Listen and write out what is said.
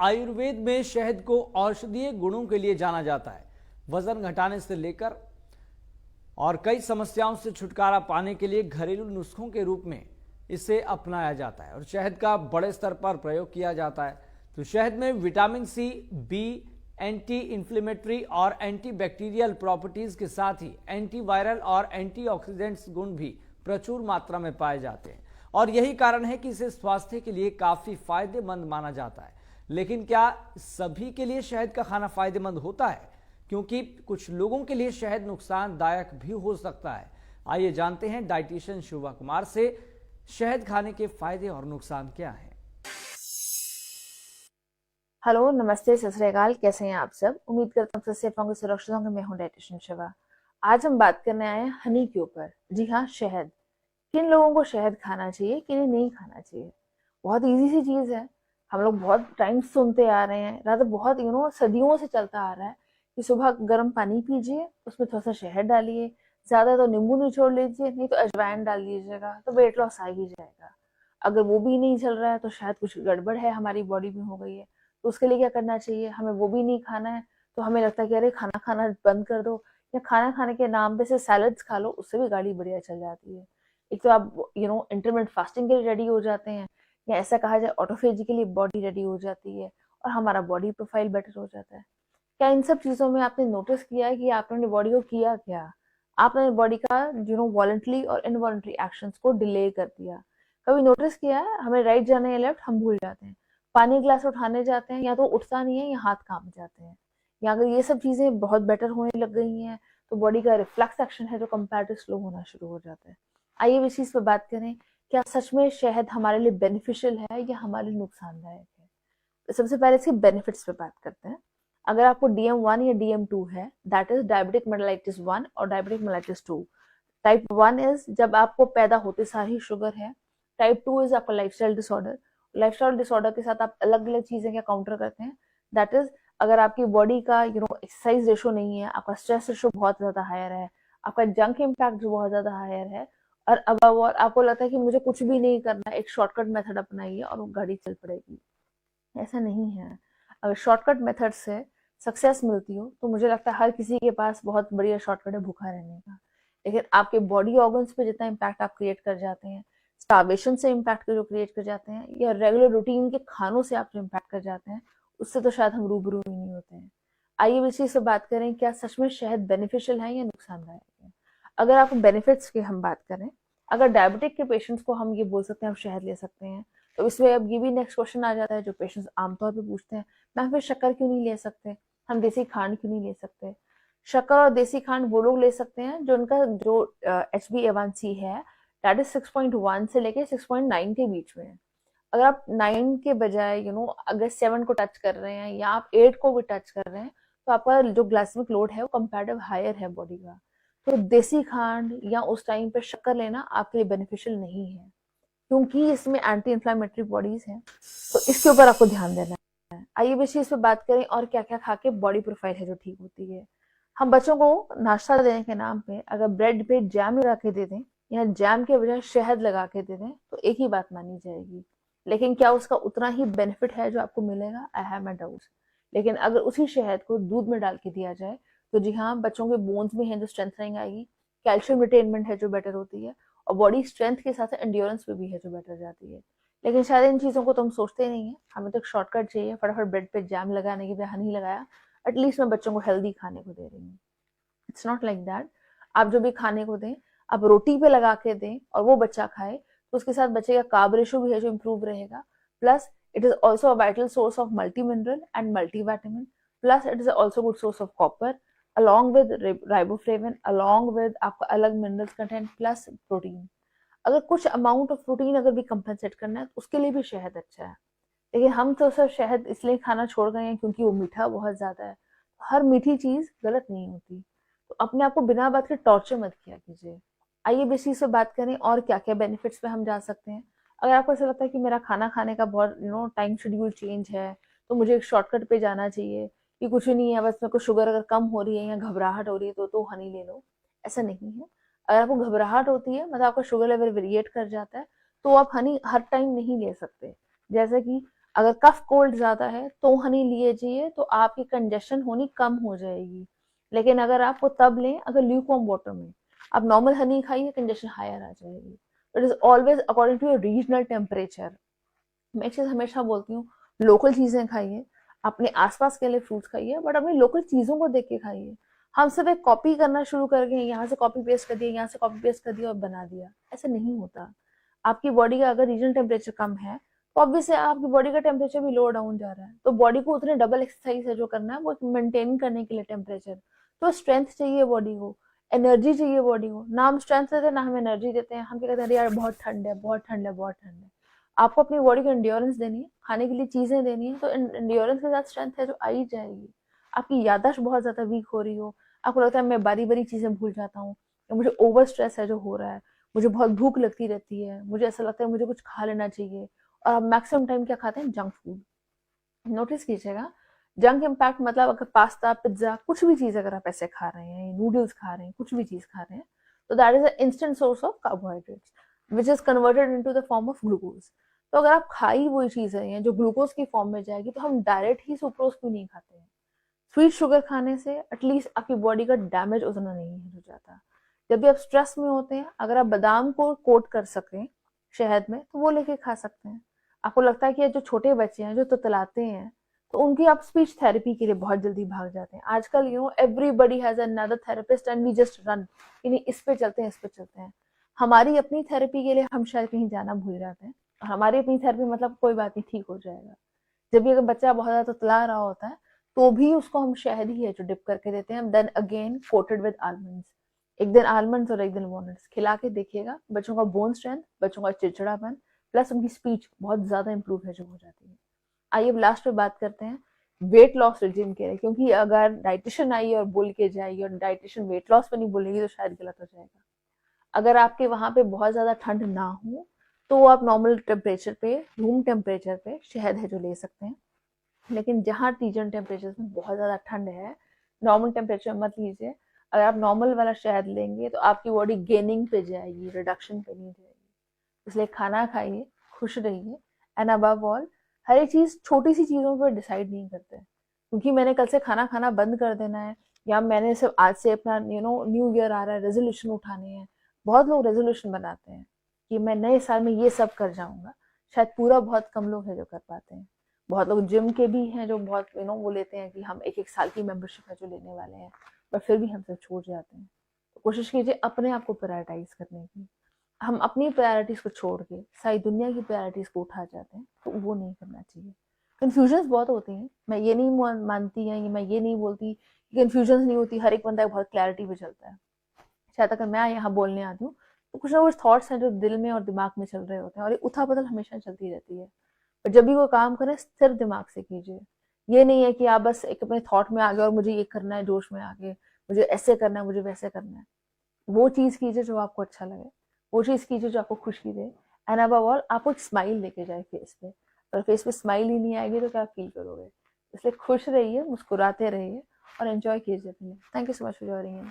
आयुर्वेद में शहद को औषधीय गुणों के लिए जाना जाता है। वजन घटाने से लेकर और कई समस्याओं से छुटकारा पाने के लिए घरेलू नुस्खों के रूप में इसे अपनाया जाता है और शहद का बड़े स्तर पर प्रयोग किया जाता है। तो शहद में vitamin C, B, anti inflammatory और एंटीबैक्टीरियल प्रॉपर्टीज के साथ ही एंटीवायरल और एंटीऑक्सीडेंट्स गुण भी प्रचुर मात्रा में पाए जाते हैं और यही कारण है कि इसे स्वास्थ्य के लिए काफी फायदेमंद माना जाता है। लेकिन क्या सभी के लिए शहद का खाना फायदेमंद होता है? क्योंकि कुछ लोगों के लिए शहद नुकसानदायक भी हो सकता है। आइए जानते हैं डाइटिशियन शोभा कुमार से शहद खाने के फायदे और नुकसान क्या हैं। हेलो, नमस्ते, सत श्री अकाल। कैसे हैं आप सब? उम्मीद करता हूँ सबसे होंगे, सुरक्षित होंगे। मैं हूँ डाइटिशियन शोभा। आज हम बात करने आए हैं हनी के ऊपर। जी हाँ, शहद। किन लोगों को शहद खाना चाहिए, किन्हें नहीं खाना चाहिए? बहुत इजी सी चीज है। हम लोग बहुत टाइम सुनते आ रहे हैं, रात बहुत सदियों से चलता आ रहा है कि सुबह गर्म पानी पीजिए, उसमें थोड़ा सा शहद डालिए, ज्यादा तो नींबू निचोड़ लीजिए, नहीं तो अजवाइन डाल लीजिएगा, तो वेट लॉस आ ही जाएगा। अगर वो भी नहीं चल रहा है तो शायद कुछ गड़बड़ है हमारी बॉडी में हो गई है। तो उसके लिए क्या करना चाहिए? हमें वो भी नहीं खाना है। तो हमें लगता है कि अरे खाना खाना बंद कर दो, या खाना खाने के नाम पे से सैलड्स खा लो, उससे भी गाड़ी बढ़िया चल जाती है। एक तो आप इंटरमिटेंट फास्टिंग के लिए रेडी हो जाते हैं, या ऐसा कहा जाए ऑटोफेजी के लिए बॉडी रेडी हो जाती है और हमारा बॉडी प्रोफाइल बेटर हो जाता है। क्या इन सब चीजों में आपने नोटिस किया है कि आपने अपनी बॉडी को किया क्या? आपने बॉडी का वॉलंटली और इनवॉलंटरी एक्शंस को डिले कर दिया। कभी नोटिस किया है हमें राइट जाना या लेफ्ट हम भूल जाते हैं, पानी ग्लास उठाने जाते हैं या तो उठता नहीं है या हाथ कांप जाते हैं। या अगर ये सब चीजें बहुत बेटर होने लग गई हैं तो बॉडी का रिफ्लेक्स एक्शन है जो कंपैरेटिव स्लो होना शुरू हो जाता है। आइए इस चीज पर बात करें, क्या सच में शहद हमारे लिए बेनिफिशियल है या हमारे लिए नुकसानदायक है? तो सबसे पहले इसके बेनिफिट्स पे बात करते हैं। अगर आपको DM1 या DM2 है, दैट इज डायबिटिक मेलाइटिस 1 और डायबिटिक मेलाइटिस 2। टाइप 1 इज जब आपको पैदा होते सार ही शुगर है। टाइप 2 इज आपका लाइफस्टाइल डिसऑर्डर। लाइफस्टाइल डिसऑर्डर के साथ आप अलग अलग चीजें क्या काउंटर करते हैं, दैट इज अगर आपकी बॉडी का एक्सरसाइज रेशो नहीं है, आपका स्ट्रेस रेशो बहुत ज्यादा हायर है, आपका जंक इम्पैक्ट जो बहुत ज्यादा हायर है, और अब और आपको लगता है कि मुझे कुछ भी नहीं करना, एक शॉर्टकट मेथड अपनाइए और वो गाड़ी चल पड़ेगी। ऐसा नहीं है। अगर शॉर्टकट मेथड से सक्सेस मिलती हो तो मुझे लगता है हर किसी के पास बहुत बढ़िया शॉर्टकट है भूखा रहने का। लेकिन आपके बॉडी ऑर्गन्स पे जितना इम्पैक्ट आप क्रिएट कर जाते हैं, स्टार्वेशन से इम्पैक्ट जो क्रिएट कर जाते हैं, या रेगुलर रूटीन के खानों से आप जो इम्पैक्ट कर जाते हैं, उससे तो शायद हम रूबरू ही नहीं होते हैं। आइए इस चीज से बात करें, क्या सच में शहद बेनिफिशियल है या नुकसानदायक है? अगर आप बेनिफिट्स की हम बात करें, अगर डायबिटिक के पेशेंट्स को हम ये बोल सकते हैं आप शहद ले सकते हैं, तो इसमें अब ये भी नेक्स्ट क्वेश्चन आ जाता है जो पेशेंट्स आमतौर पे पूछते हैं, मैम फिर शक्कर क्यों नहीं ले सकते, हम देसी खांड क्यों नहीं ले सकते? शक्कर और देसी खांड वो लोग ले सकते हैं जो उनका जो HbA1c है, दैट इज 6.1 से लेके 6.9 के बीच में है। अगर आप 9 के बजाय अगर 7 को टच कर रहे हैं या आप 8 को भी टच कर रहे हैं, तो आपका जो ग्लाइसेमिक लोड है वो कंपैरेटिव हायर है बॉडी का। तो देसी खांड या उस टाइम पे शक्कर लेना आपके लिए बेनिफिशियल नहीं है, क्योंकि इसमें एंटी इन्फ्लेमेटरी बॉडीज हैं। तो इसके ऊपर आपको ध्यान देना है। आइए इस चीज पे बात करें और क्या क्या खा के बॉडी प्रोफाइल है जो ठीक होती है। हम बच्चों को नाश्ता देने के नाम पे अगर ब्रेड पे जैम लगा के दे दें या जैम के बजाय शहद लगा के दे दें तो एक ही बात मानी जाएगी। लेकिन क्या उसका उतना ही बेनिफिट है जो आपको मिलेगा? I have my doubts. लेकिन अगर उसी शहद को दूध में डाल के दिया जाए तो जी हाँ, बच्चों के बोन्स में है जो स्ट्रेंथनिंग आएगी, कैल्शियम रिटेनमेंट है जो बेटर होती है, और बॉडी स्ट्रेंथ के साथ एंड्योरेंस पे भी है जो बेटर जाती है। लेकिन शायद इन चीजों को तो हम सोचते नहीं है। हमें तो एक शॉर्टकट चाहिए, फटाफट ब्रेड पे जैम लगाने की बजाय हनी लगाया, एटलीस्ट मैं बच्चों को हेल्दी खाने को दे रही हूँ। It's not like that. आप जो भी खाने को दें, आप रोटी पे लगा के दें और वो बच्चा खाए, तो उसके साथ बच्चे का कार्ब रेशो भी है जो इम्प्रूव रहेगा। Plus it is also a vital source of multi mineral and multivitamin. Plus it is also good source of copper along with riboflavin, along with आपका अलग मिनरल्स कंटेंट प्लस प्रोटीन। अगर कुछ amount of protein अगर भी compensate करना है तो उसके लिए भी शहद अच्छा है। लेकिन हम तो सिर्फ शहद इसलिए खाना छोड़ गए हैं क्योंकि वो मीठा बहुत ज्यादा है। हर मीठी चीज गलत नहीं होती, तो अपने आप को बिना बात के टॉर्चर मत किया कीजिए। आइए इस चीज से बात करें और क्या क्या बेनिफिट्स पे हम जा सकते हैं। अगर आपको ऐसा लगता है कि मेरा खाना खाने का बहुत टाइम शेड्यूल चेंज है, तो मुझे एक शॉर्टकट पे जाना चाहिए कि कुछ नहीं है, बस मेरे को शुगर अगर कम हो रही है या घबराहट हो रही है तो हनी ले लो, ऐसा नहीं है। अगर आपको घबराहट होती है, मतलब आपका शुगर लेवल वेरिएट कर जाता है, तो आप हनी हर टाइम नहीं ले सकते। जैसे कि अगर कफ कोल्ड ज्यादा है तो हनी लीजिए, तो आपकी कंजेशन होनी कम हो जाएगी। लेकिन अगर आपको तब लें अगर ल्यूकवार्म वाटर में, आप नॉर्मल हनी खाइए, कंजेशन हायर आ जाएगी। It is always according to your regional temperature. मैं एक चीज हमेशा बोलती हूँ, लोकल चीजें खाइए, अपने आसपास के लिए फ्रूट्स खाइए, बट अपनी लोकल चीजों को देख के खाइए। हम सिर्फ एक कॉपी करना शुरू कर गए, यहाँ से कॉपी पेस्ट कर दिया, यहाँ से कॉपी पेस्ट कर दिया और बना दिया, ऐसा नहीं होता। आपकी बॉडी का अगर रीजनल टेम्परेचर कम है तो ऑब्वियसली आपकी बॉडी का टेम्परेचर भी लो डाउन जा रहा है, तो बॉडी को उतने डबल एक्सरसाइज है जो करना है वो मेंटेन करने के लिए टेम्परेचर। तो स्ट्रेंथ चाहिए बॉडी को, एनर्जी चाहिए बॉडी को, ना हम स्ट्रेंथ देते हैं ना हम एनर्जी देते हैं। हम क्या कहते हैं, यार बहुत ठंड है, बहुत ठंड है, बहुत ठंड है। आपको अपनी बॉडी को एंड्योरेंस देनी है, खाने के लिए चीजें देनी है, तो एंड्योरेंस के साथ स्ट्रेंथ है जो आ ही जाएगी। आपकी याददाश्त बहुत ज्यादा वीक हो रही हो, आपको लगता है मैं बारी बारी चीजें भूल जाता हूँ, या मुझे ओवर स्ट्रेस है जो हो रहा है, मुझे बहुत भूख लगती रहती है, मुझे ऐसा लगता है मुझे कुछ खा लेना चाहिए, और आप मैक्सिमम टाइम क्या खाते हैं, जंक फूड। नोटिस कीजिएगा, जंक इम्पैक्ट मतलब अगर पास्ता पिज्जा कुछ भी चीज अगर आप ऐसे खा रहे हैं, नूडल्स खा रहे हैं, कुछ भी चीज खा रहे हैं, तो that is a instant source of carbohydrates which is converted into the form of glucose. तो अगर आप खाई वही चीज रही हैं जो ग्लूकोज की फॉर्म में जाएगी, तो हम डायरेक्ट ही सुक्रोज क्यों नहीं खाते हैं। स्वीट शुगर खाने से एटलीस्ट आपकी बॉडी का डैमेज उतना नहीं हो जाता। जब भी आप स्ट्रेस में होते हैं, अगर आप बादाम को कोट कर सकें शहद में तो वो लेके खा सकते हैं। आपको लगता है कि जो छोटे बच्चे हैं जो ततलाते हैं, तो उनकी आप स्पीच थेरेपी के लिए बहुत जल्दी भाग जाते हैं। आजकल everybody has another therapist and we just run, इस पे चलते हैं, इस पे चलते हैं। हमारी अपनी थेरेपी के लिए हम शायद कहीं जाना भूल जाते हैं, और हमारी अपनी थेरेपी मतलब कोई बात नहीं, ठीक हो जाएगा। जब भी अगर बच्चा बहुत ज्यादा ततला रहा होता है तो भी उसको हम शहद ही है जो डिप करके देते हैं, then again coated with almonds. एक दिन आलमंड्स और एक दिन वॉलनट्स खिला के देखिएगा, बच्चों का बोन स्ट्रेंथ, बच्चों का चिड़चिड़ापन प्लस उनकी स्पीच बहुत ज्यादा इंप्रूव है जो हो जाती है। आइए अब लास्ट पे बात करते हैं वेट लॉस रिजिम के लिए, क्योंकि अगर डाइटिशियन आई और बोल के जाएगी और डाइटिशियन वेट लॉस पे नहीं बोलेगी तो शायद गलत हो जाएगा। अगर आपके वहां पे बहुत ज्यादा ठंड ना हो तो आप नॉर्मल टेम्परेचर पे, रूम टेम्परेचर पे शहद है जो ले सकते हैं। लेकिन जहाँ रीजन टेम्परेचर में बहुत ज्यादा ठंड है, नॉर्मल टेम्परेचर मत लीजिए। अगर आप नॉर्मल वाला शहद लेंगे तो आपकी बॉडी गेनिंग पे जाएगी, रिडक्शन पे नहीं जाएगी। इसलिए खाना खाइए, खुश रहिए, एंड अबव ऑल हर एक चीज छोटी सी चीजों पर डिसाइड नहीं करते, क्योंकि मैंने कल से खाना खाना बंद कर देना है, या मैंने सिर्फ आज से अपना न्यू ईयर आ रहा है रेजोल्यूशन उठाने हैं। बहुत लोग रेजोल्यूशन बनाते हैं कि मैं नए साल में ये सब कर जाऊंगा, शायद पूरा बहुत कम लोग हैं जो कर पाते हैं। बहुत लोग जिम के भी हैं जो बहुत वो लेते हैं कि हम एक साल की मेंबरशिप है जो लेने वाले हैं, पर फिर भी हम सब छोड़ जाते हैं। तो कोशिश कीजिए अपने आप को प्रायोरिटाइज करने की। हम अपनी प्रायोरिटीज को छोड़ के सारी दुनिया की प्रायोरिटीज को उठा जाते हैं, तो वो नहीं करना चाहिए। कन्फ्यूजन्स बहुत होती हैं, मैं ये नहीं मानती है, मैं ये नहीं बोलती कि कन्फ्यूजन्स नहीं होती, हर एक बंदा बहुत क्लैरिटी पे चलता है। शायद अगर मैं यहाँ बोलने आती हूँ तो कुछ ना कुछ थॉट्स हैं जो दिल में और दिमाग में चल रहे होते हैं, और ये उथा बदल हमेशा चलती रहती है। पर जब भी वो काम करें स्थिर दिमाग से कीजिए। ये नहीं है कि आप बस एक अपने थॉट में आ गए और मुझे ये करना है, जोश में आ गए, मुझे ऐसे करना है, मुझे वैसे करना है। वो चीज कीजिए जो आपको अच्छा लगे, वो चीज कीजिए जो आपको खुशी दे, एंड अबव ऑल आपको एक स्माइल लेके जाए फेस पे। अगर फेस पे स्माइल ही नहीं आएगी तो क्या फील करोगे। इसलिए खुश रहिए, मुस्कुराते रहिए और एंजॉय कीजिए अपनी। Thank you so much for joining in.